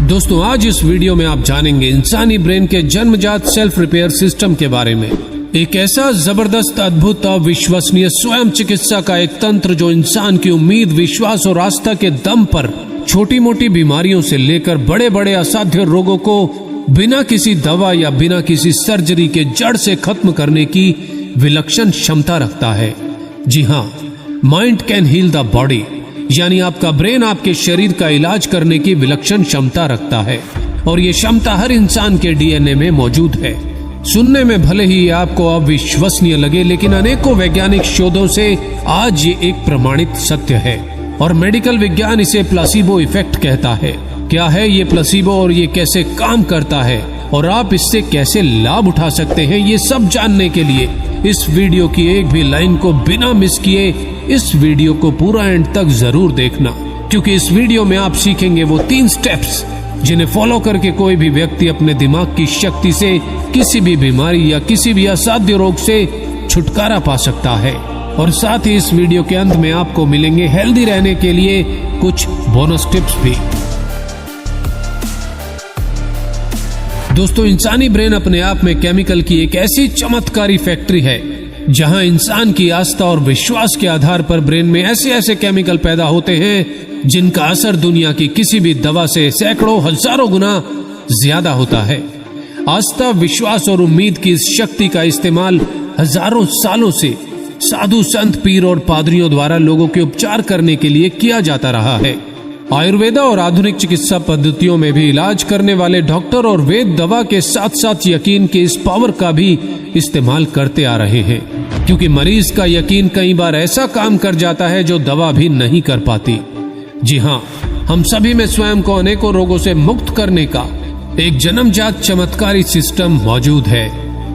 दोस्तों, आज इस वीडियो में आप जानेंगे इंसानी ब्रेन के जन्मजात सेल्फ रिपेयर सिस्टम के बारे में। एक ऐसा जबरदस्त, अद्भुत, अविश्वसनीय स्वयं चिकित्सा का एक तंत्र जो इंसान की उम्मीद, विश्वास और आस्था के दम पर छोटी मोटी बीमारियों से लेकर बड़े बड़े असाध्य रोगों को बिना किसी दवा या बिना किसी सर्जरी के जड़ से खत्म करने की विलक्षण क्षमता रखता है। जी हाँ, mind can heal the body, यानी आपका ब्रेन आपके शरीर का इलाज करने की विलक्षण क्षमता रखता है और ये क्षमता हर इंसान के डीएनए में मौजूद है। सुनने में भले ही आपको अविश्वसनीय लगे, लेकिन अनेकों वैज्ञानिक शोधों से आज ये एक प्रमाणित सत्य है और मेडिकल विज्ञान इसे प्लासिबो इफेक्ट कहता है। क्या है ये प्लासिबो और ये कैसे काम करता है और आप इससे कैसे लाभ उठा सकते हैं, ये सब जानने के लिए इस वीडियो की एक भी लाइन को बिना मिस किए इस वीडियो को पूरा एंड तक जरूर देखना, क्योंकि इस वीडियो में आप सीखेंगे वो 3 स्टेप्स जिन्हें फॉलो करके कोई भी व्यक्ति अपने दिमाग की शक्ति से किसी भी बीमारी या किसी भी असाध्य रोग से छुटकारा पा सकता है। और साथ ही इस वीडियो के अंत में आपको मिलेंगे हेल्दी रहने के लिए कुछ बोनस टिप्स भी। दोस्तों, इंसानी ब्रेन अपने आप में केमिकल की एक ऐसी चमत्कारी फैक्ट्री है जहां इंसान की आस्था और विश्वास के आधार पर ब्रेन में ऐसे ऐसे केमिकल पैदा होते हैं जिनका असर दुनिया की किसी भी दवा से सैकड़ों हजारों गुना ज्यादा होता है। आस्था, विश्वास और उम्मीद की इस शक्ति का इस्तेमाल हजारों सालों से साधु, संत, पीर और पादरियों द्वारा लोगों के उपचार करने के लिए किया जाता रहा है। आयुर्वेदा और आधुनिक चिकित्सा पद्धतियों में भी इलाज करने वाले डॉक्टर और वैद्य दवा के साथ साथ यकीन के इस पावर का भी इस्तेमाल करते आ रहे हैं, क्योंकि मरीज का यकीन कई बार ऐसा काम कर जाता है जो दवा भी नहीं कर पाती। जी हाँ, हम सभी में स्वयं को अनेकों रोगों से मुक्त करने का एक जन्मजात चमत्कारी सिस्टम मौजूद है,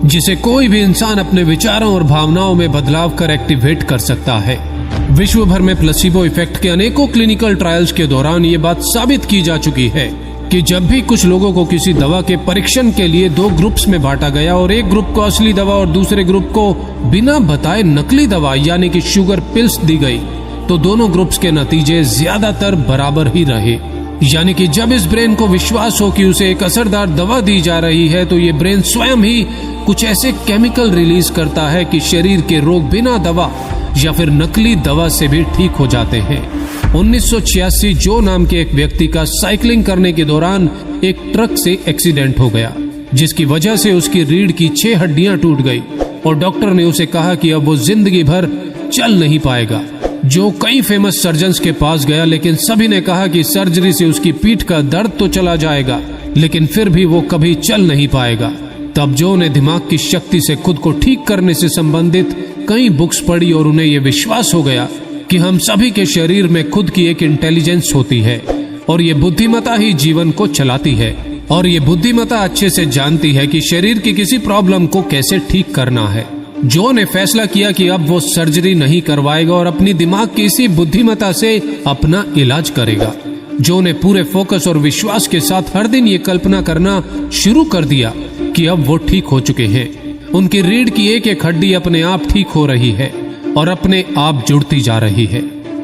जिसे कोई भी इंसान अपने विचारों और भावनाओं में बदलाव कर एक्टिवेट कर सकता है। विश्व भर में प्लेसिबो इफेक्ट के अनेकों क्लिनिकल ट्रायल्स के दौरान ये बात साबित की जा चुकी है कि जब भी कुछ लोगों को किसी दवा के परीक्षण के लिए 2 ग्रुप्स में बांटा गया और एक ग्रुप को असली दवा और दूसरे ग्रुप को बिना बताए नकली दवा यानी कि शुगर पिल्स दी गई, तो दोनों ग्रुप्स के नतीजे ज्यादातर बराबर ही रहे। यानी कि जब इस ब्रेन को विश्वास हो कि उसे एक असरदार दवा दी जा रही है, तो ये ब्रेन स्वयं ही कुछ ऐसे केमिकल रिलीज करता है कि शरीर के रोग बिना दवा या फिर नकली दवा से भी ठीक हो जाते हैं। 1986 जो नाम के एक व्यक्ति का साइकिलिंग करने के दौरान एक ट्रक से एक्सीडेंट हो गया, जिसकी वजह से उसकी रीढ़ की 6 हड्डियां टूट गई और डॉक्टर ने उसे कहा कि अब वो जिंदगी भर चल नहीं पाएगा। जो कई फेमस सर्जन्स के पास गया, लेकिन सभी ने कहा कि सर्जरी से उसकी पीठ का दर्द तो चला जाएगा, लेकिन फिर भी वो कभी चल नहीं पाएगा। तब जो ने दिमाग की शक्ति से खुद को ठीक करने से संबंधित कई बुक्स पढ़ी और उन्हें यह विश्वास हो गया कि हम सभी के शरीर में खुद की एक इंटेलिजेंस होती है और ये बुद्धिमत्ता ही जीवन को चलाती है। और ये बुद्धिमत्ता अच्छे से जानती है कि शरीर की किसी प्रॉब्लम को कैसे ठीक करना है। जो ने फैसला किया कि अब वो सर्जरी नहीं करवाएगा और अपनी दिमाग की इसी बुद्धिमत्ता से अपना इलाज करेगा। जो ने पूरे फोकस और विश्वास के साथ हर दिन ये कल्पना करना शुरू कर दिया कि अब वो ठीक हो चुके हैं। उनकी रीढ़ की एक एक हड्डी अपने आप ठीक हो रही है और अपने आप जुड़ती जा रही है।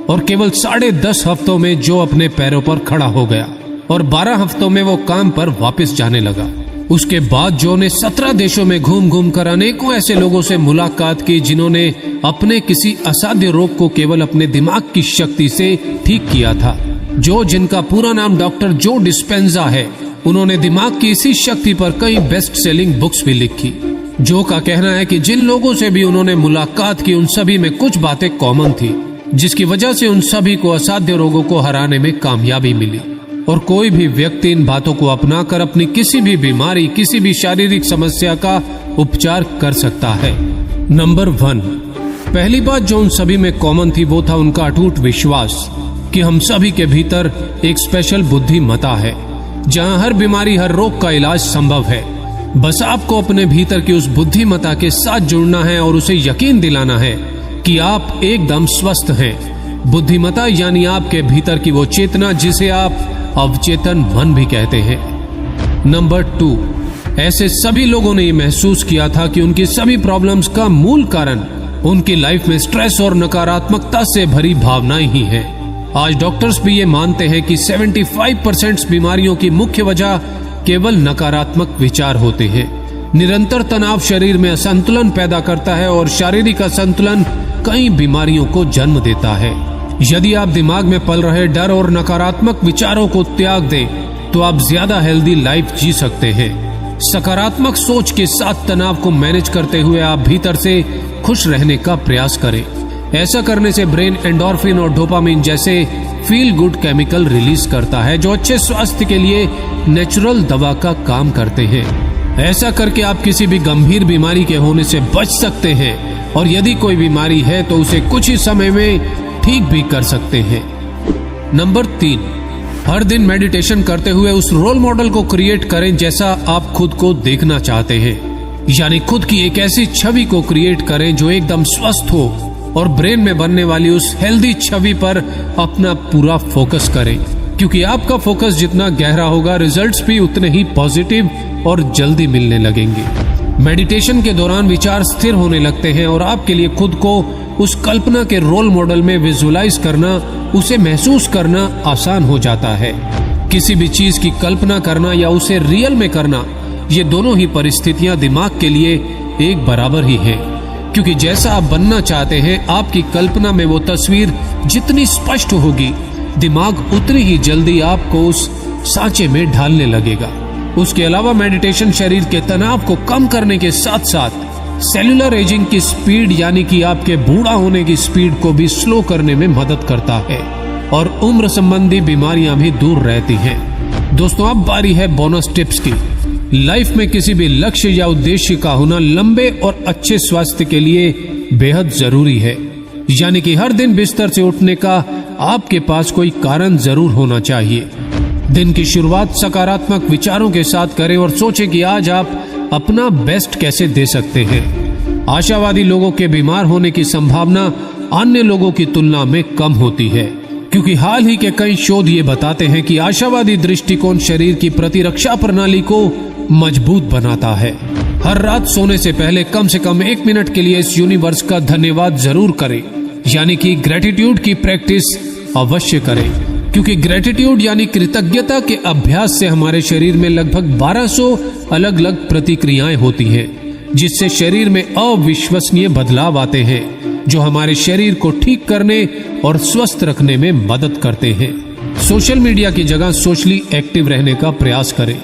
और केवल 10.5 हफ्तों में जो अपने पैरों पर खड़ा हो गया और 12 हफ्तों में वो काम पर वापस जाने लगा। उसके बाद जो ने 17 देशों में घूम घूम कर अनेकों ऐसे लोगों से मुलाकात की जिन्होंने अपने किसी असाध्य रोग को केवल अपने दिमाग की शक्ति से ठीक किया था। जिनका पूरा नाम डॉक्टर जो डिस्पेंजा है, उन्होंने दिमाग की इसी शक्ति पर कई बेस्ट सेलिंग बुक्स भी लिखी। जो का कहना है कि जिन लोगों से भी उन्होंने मुलाकात की, उन सभी में कुछ बातें कॉमन थी, जिसकी वजह से उन सभी को असाध्य रोगों को हराने में कामयाबी मिली। और कोई भी व्यक्ति इन बातों को अपनाकर अपनी किसी भी बीमारी, किसी भी शारीरिक समस्या का उपचार कर सकता है। नंबर 1, पहली बात जो उन सभी में कॉमन थी वो था उनका अटूट विश्वास कि हम सभी के भीतर एक स्पेशल बुद्धिमत्ता है जहां हर बीमारी, हर रोग का इलाज संभव है। बस आपको अपने भीतर की उस बुद्धिमत्ता के साथ जुड़ना है और उसे यकीन दिलाना है कि आप एकदम स्वस्थ हैं। बुद्धिमत्ता यानी आपके भीतर की वो चेतना जिसे आप अवचेतन मन भी कहते हैं। नंबर 2, ऐसे सभी लोगों ने ये महसूस किया था कि उनकी सभी प्रॉब्लम्स का मूल कारण उनकी लाइफ में स्ट्रेस और नकारात्मकता से भरी भावनाएं ही हैं। आज डॉक्टर्स भी ये मानते हैं कि 75% बीमारियों की मुख्य वजह केवल नकारात्मक विचार होते हैं। निरंतर तनाव शरीर में असंतुलन पैदा करता है और शारीरिक असंतुलन कई बीमारियों को जन्म देता है। यदि आप दिमाग में पल रहे डर और नकारात्मक विचारों को त्याग दें तो आप ज्यादा हेल्दी लाइफ जी सकते हैं। सकारात्मक सोच के साथ तनाव को मैनेज करते हुए आप भीतर से खुश रहने का प्रयास करें। ऐसा करने से ब्रेन एंडोर्फिन और डोपामिन जैसे फील गुड केमिकल रिलीज करता है, जो अच्छे स्वास्थ्य के लिए नेचुरल दवा का काम करते हैं। ऐसा करके आप किसी भी गंभीर बीमारी के होने से बच सकते हैं और यदि कोई बीमारी है तो उसे कुछ ही समय में ठीक भी कर सकते हैं। नंबर 3, हर दिन मेडिटेशन करते हुए उस रोल मॉडल को क्रिएट करें जैसा आप खुद को देखना चाहते हैं। यानी खुद की एक ऐसी छवि को क्रिएट करें जो एकदम स्वस्थ हो और ब्रेन में बनने वाली उस हेल्दी छवि पर अपना पूरा फोकस करें, क्योंकि आपका फोकस जितना गहरा होगा रिजल्ट्स भी उतने ही पॉजिटिव और जल्दी मिलने लगेंगे। मेडिटेशन के दौरान विचार स्थिर होने लगते हैं और आपके लिए खुद को उस कल्पना के रोल मॉडल में विजुअलाइज करना, उसे महसूस करना आसान हो जाता है। किसी भी चीज की कल्पना करना या उसे रियल में करना, ये दोनों ही परिस्थितियां दिमाग के लिए एक बराबर ही है, क्योंकि जैसा आप बनना चाहते हैं आपकी कल्पना में वो तस्वीर जितनी स्पष्ट होगी, दिमाग उतनी ही जल्दी आपको उस सांचे में ढालने लगेगा। उसके अलावा मेडिटेशन शरीर के तनाव को कम करने के साथ साथ सेलुलर एजिंग की स्पीड यानी कि आपके बूढ़ा होने की स्पीड को भी स्लो करने में मदद करता है और उम्र संबंधी बीमारियां भी दूर रहती हैं। दोस्तों, अब बारी है बोनस टिप्स की। लाइफ में किसी भी लक्ष्य या उद्देश्य का होना लंबे और अच्छे स्वास्थ्य के लिए बेहद जरूरी है। यानी कि हर दिन बिस्तर से उठने का आपके पास कोई कारण जरूर होना चाहिए। दिन की शुरुआत सकारात्मक विचारों के साथ करें और सोचें कि आज आप अपना बेस्ट कैसे दे सकते हैं। आशावादी लोगों के बीमार होने की संभावना अन्य लोगों की तुलना में कम होती है, क्योंकि हाल ही के कई शोध ये बताते हैं कि आशावादी दृष्टिकोण शरीर की प्रतिरक्षा प्रणाली को मजबूत बनाता है। हर रात सोने से पहले कम से कम 1 मिनट के लिए इस यूनिवर्स का धन्यवाद जरूर करें, यानी कि ग्रेटिट्यूड की प्रैक्टिस अवश्य करें, क्योंकि ग्रेटिट्यूड यानी कृतज्ञता के अभ्यास से हमारे शरीर में लगभग 1200 अलग अलग प्रतिक्रियाएं होती हैं, जिससे शरीर में अविश्वसनीय बदलाव आते हैं जो हमारे शरीर को ठीक करने और स्वस्थ रखने में मदद करते हैं। सोशल मीडिया की जगह सोशली एक्टिव रहने का प्रयास करें,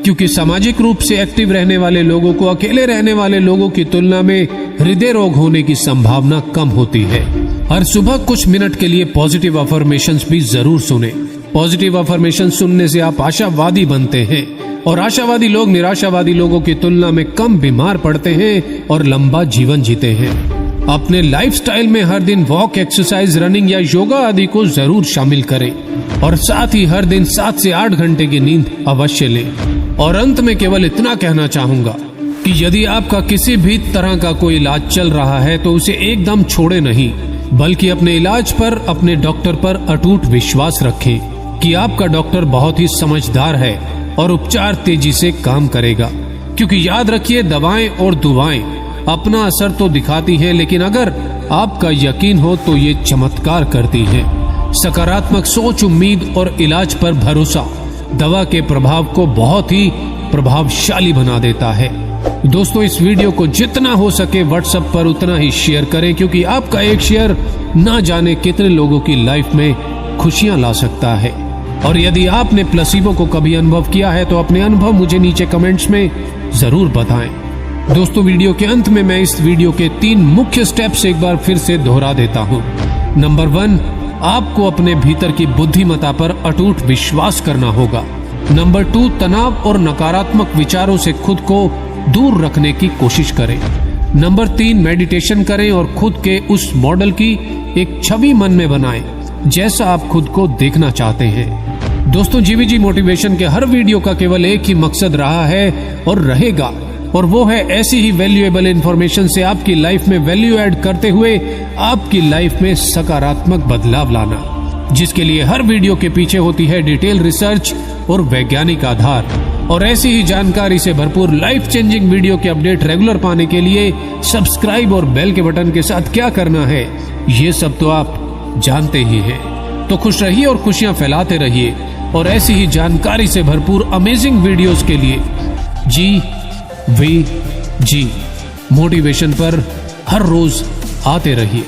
क्योंकि सामाजिक रूप से एक्टिव रहने वाले लोगों को अकेले रहने वाले लोगों की तुलना में हृदय रोग होने की संभावना कम होती है। हर सुबह कुछ मिनट के लिए पॉजिटिव अफर्मेशंस भी जरूर सुने। पॉजिटिव अफर्मेशन सुनने से आप आशावादी बनते हैं और आशावादी लोग निराशावादी लोगों की तुलना में कम बीमार पड़ते हैं और लंबा जीवन जीते हैं। अपने लाइफस्टाइल में हर दिन वॉक, एक्सरसाइज, रनिंग या योगा आदि को जरूर शामिल करें और साथ ही हर दिन 7 से 8 घंटे की नींद अवश्य लें। और अंत में केवल इतना कहना चाहूंगा कि यदि आपका किसी भी तरह का कोई इलाज चल रहा है तो उसे एकदम छोड़े नहीं, बल्कि अपने इलाज पर, अपने डॉक्टर पर अटूट विश्वास रखें कि आपका डॉक्टर बहुत ही समझदार है और उपचार तेजी से काम करेगा। क्योंकि याद रखिए, दवाएं और दुआएं अपना असर तो दिखाती हैं, लेकिन अगर आपका यकीन हो तो ये चमत्कार करती हैं। सकारात्मक सोच, उम्मीद और इलाज पर भरोसा दवा के प्रभाव को बहुत ही प्रभावशाली बना देता है। दोस्तों, इस वीडियो को जितना हो सके व्हाट्सएप पर उतना ही शेयर करें, क्योंकि आपका एक शेयर ना जाने कितने लोगों की लाइफ में खुशियां ला सकता है। और यदि आपने प्लेसिबो को कभी अनुभव किया है तो अपने अनुभव मुझे नीचे कमेंट्स में जरूर बताएं। दोस्तों, वीडियो के अंत में मैं इस वीडियो के 3 मुख्य स्टेप्स एक बार फिर से दोहरा देता हूँ। नंबर 1, आपको अपने भीतर की बुद्धिमत्ता पर अटूट विश्वास करना होगा। नंबर 2, तनाव और नकारात्मक विचारों से खुद को दूर रखने की कोशिश करें। नंबर 3, मेडिटेशन करें और खुद के उस मॉडल की एक छवि मन में बनाएं जैसा आप खुद को देखना चाहते हैं। दोस्तों, जीवीजी मोटिवेशन के हर वीडियो का केवल एक ही मकसद रहा है और रहेगा, और वो है ऐसी ही वैल्यूएबल इंफॉर्मेशन से आपकी लाइफ में वैल्यू ऐड करते हुए आपकी लाइफ में सकारात्मक बदलाव लाना, जिसके लिए हर वीडियो के पीछे होती है डिटेल रिसर्च और वैज्ञानिक आधार। और ऐसी ही जानकारी से भरपूर लाइफ चेंजिंग वीडियो के अपडेट रेगुलर पाने के लिए सब्सक्राइब और बेल के बटन के साथ क्या करना है ये सब तो आप जानते ही हैं। तो खुश रहिए और खुशियां फैलाते रहिए, और ऐसी ही जानकारी से भरपूर अमेजिंग वीडियोस के लिए GVG मोटिवेशन पर हर रोज आते रहिए।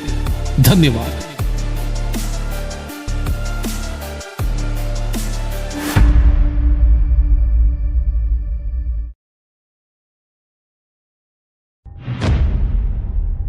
धन्यवाद।